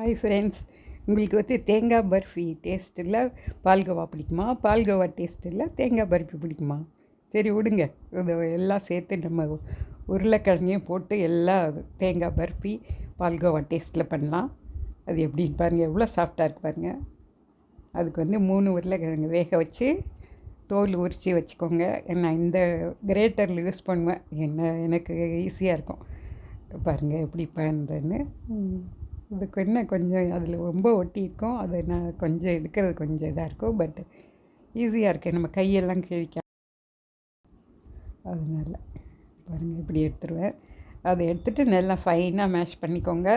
Hi friends, உங்களுக்கு தேங்காய் barfi taste இல்லை, பால்கோவா பிடிக்குமா? பால்கோவா டேஸ்ட் இல்லை, தேங்காய் பர்ஃபி பிடிக்குமா? சரி விடுங்க, இது எல்லாம் சேர்த்து நம்ம உருளைக்கிழங்கையும் போட்டு எல்லாம் தேங்காய் பர்ஃபி பால்கோவா டேஸ்ட்டில் பண்ணலாம். அது எப்படின்னு பாருங்கள், எவ்வளோ சாஃப்டாக இருக்கு பாருங்கள். அதுக்கு 3 உருளைக்கிழங்கு வேக வச்சு தோல் உரித்து வச்சுக்கோங்க. நான் இந்த கிரேட்டரில் யூஸ் பண்ணுவேன், எனக்கு ஈஸியாக இருக்கும். பாருங்கள் எப்படி பண்ணுறேன்னு. இதுக்கு கொஞ்சம் அதில் ரொம்ப ஒட்டி இருக்கும், அதை நான் கொஞ்சம் எடுக்கிறது கொஞ்சம் இதாக இருக்கும், பட் ஈஸியாக இருக்குது, நம்ம கையெல்லாம் கிழிக்க. அதனால் பாருங்கள் இப்படி எடுத்துருவேன். அதை எடுத்துகிட்டு நல்லா ஃபைனாக மேஷ் பண்ணிக்கோங்க.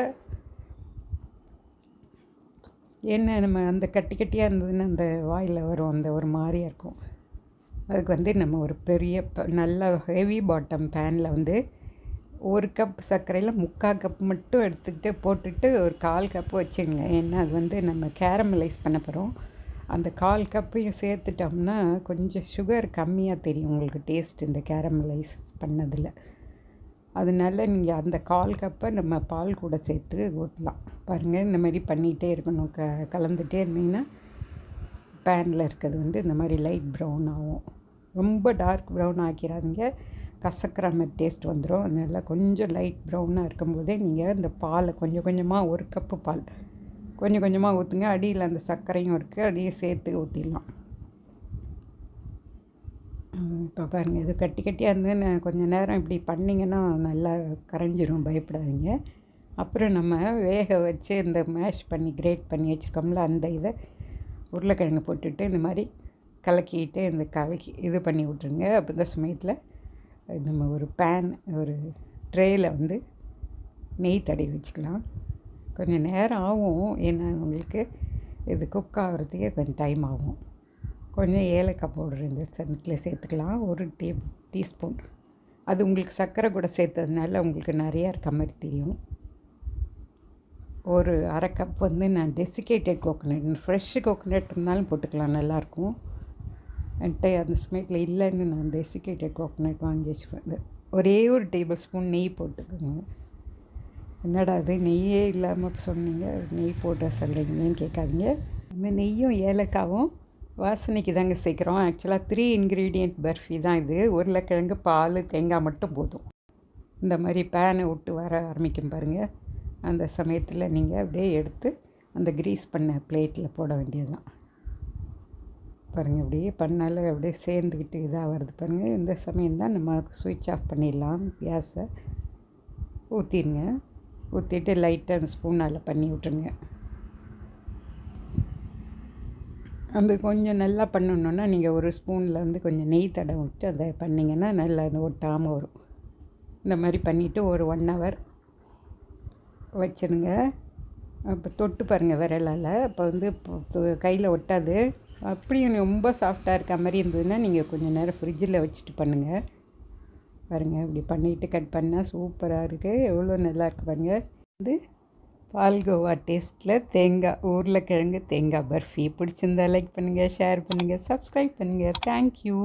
ஏன்னா நம்ம அந்த கட்டி கட்டியாக இருந்ததுன்னு அந்த வாயில் வரும், அந்த ஒரு மாதிரியாக இருக்கும். அதுக்கு நம்ம ஒரு பெரிய நல்ல ஹெவி பாட்டம் பேனில் 1 கப் சர்க்கரையில் 3/4 கப் மட்டும் எடுத்துக்கிட்டு போட்டுட்டு ஒரு 1/4 கப்பு வச்சுங்க. ஏன்னா அது நம்ம கேரமலைஸ் பண்ண போகிறோம். அந்த 1/4 கப்பையும் சேர்த்துட்டோம்னா கொஞ்சம் சுகர் கம்மியாக தெரியும் உங்களுக்கு டேஸ்ட் இந்த கேரமலைஸ் பண்ணதில். அதனால நீங்கள் அந்த 1/4 கப்பை நம்ம பால் கூட சேர்த்து ஊற்றலாம். பாருங்கள், இந்த மாதிரி பண்ணிகிட்டே இருக்கணும், கலந்துகிட்டே இருந்தீங்கன்னா பேனில் இருக்கிறது இந்த மாதிரி லைட் ப்ரௌன் ஆகும். ரொம்ப டார்க் ப்ரௌன் ஆக்கிடாதீங்க, கசக்கிற மாதிரி டேஸ்ட் வந்துடும். அதனால் கொஞ்சம் லைட் ப்ரௌனாக இருக்கும்போதே நீங்கள் இந்த பாலை கொஞ்சம் கொஞ்சமாக 1 கப்பு பால் கொஞ்சம் கொஞ்சமாக ஊற்றுங்க. அடியில் அந்த சர்க்கரையும் இருக்குது, அடியே சேர்த்து ஊற்றிடலாம். இப்போ பாருங்கள், இது கட்டி கட்டியாக இருந்து கொஞ்சம் நேரம் இப்படி பண்ணிங்கன்னா நல்லா கரைஞ்சிரும், பயப்படாதீங்க. அப்புறம் நம்ம வேக வச்சு இந்த மேஷ் பண்ணி கிரேட் பண்ணி வச்சுருக்கோம்ல, அந்த இதை உருளைக்கிழங்கு போட்டுட்டு இந்த மாதிரி கலக்கிட்டு இது பண்ணி விட்ருங்க. அப்போ இந்த சமயத்தில் நம்ம ஒரு ஒரு ட்ரேயில் நெய் தடவி வச்சுக்கலாம். கொஞ்சம் நேரம் ஆகும், ஏன்னா உங்களுக்கு இது குக் ஆகிறதுக்கே கொஞ்சம் டைம் ஆகும். கொஞ்சம் ஏலக்காய் பவுடர் இந்த சமயத்தில் சேர்த்துக்கலாம், 1 டீஸ்பூன். அது உங்களுக்கு சர்க்கரை கூட சேர்த்ததுனால உங்களுக்கு நிறையா இருக்க மாதிரி தெரியும். ஒரு 1/2 கப் நான் டெசிகேட்டட் கோகோனட், ஃப்ரெஷ் கோகோனட் இருந்தாலும் போட்டுக்கலாம், நல்லாயிருக்கும். என்கிட்ட அந்த சமயத்தில் இல்லைன்னு நான் டெசிகேட்டட் கோகோனட் வாங்கி வச்சுருவேன். ஒரே 1 டேபிள் ஸ்பூன் நெய் போட்டுக்கோங்க. என்னடா அது நெய்யே இல்லாமல் சொன்னீங்க, நெய் போட்டு சொல்கிறீங்கன்னு கேட்காதீங்க. இந்த நெய்யும் ஏலக்காவும் வாசனைக்கு தாங்க சேர்க்குறோம். ஆக்சுவலாக 3 இன்க்ரீடியண்ட் பர்ஃபி தான் இது. உருளைக்கிழங்கு, பால், தேங்காய் மட்டும் போதும். இந்த மாதிரி பேனை விட்டு வர ஆரம்பிக்கும் பாருங்கள். அந்த சமயத்தில் நீங்கள் அப்படியே எடுத்து அந்த க்ரீஸ் பண்ண பிளேட்டில் போட வேண்டியது தான். பாருங்கள், அப்படியே பண்ணாலும் அப்படியே சேர்ந்துக்கிட்டு இதாக வருது பாருங்கள். இந்த சமயம்தான் நம்ம ஸ்விட்ச் ஆஃப் பண்ணிடலாம். கேஸை ஊற்றிடுங்க. ஊற்றிட்டு லைட்டாக அந்த ஸ்பூனால் பண்ணி விட்ருங்க. அந்த கொஞ்சம் நல்லா பண்ணணுன்னா நீங்கள் ஒரு ஸ்பூனில் கொஞ்சம் நெய் தடவை விட்டு அதை பண்ணிங்கன்னா நல்லா அது ஒட்டாமல் வரும். இந்த மாதிரி பண்ணிவிட்டு ஒரு 1 ஹவர் வச்சுருங்க. அப்போ தொட்டு பாருங்கள் விரலால், அப்போ கையில் ஒட்டாது. அப்படியும் ரொம்ப சாஃப்டாக இருக்க மாதிரி இருந்ததுன்னா நீங்கள் கொஞ்சம் நேரம் ஃப்ரிட்ஜில் வச்சுட்டு பண்ணுங்கள். பாருங்கள், இப்படி பண்ணிவிட்டு கட் பண்ணால் சூப்பராக இருக்குது, எவ்வளோ நல்லா இருக்குது பாருங்கள். பால்கோவா டேஸ்ட்டில் உருளைக்கிழங்கு தேங்காய் பர்ஃபி பிடிச்சிருந்தா லைக் பண்ணுங்கள், ஷேர் பண்ணுங்கள், சப்ஸ்கிரைப் பண்ணுங்கள். தேங்க்யூ.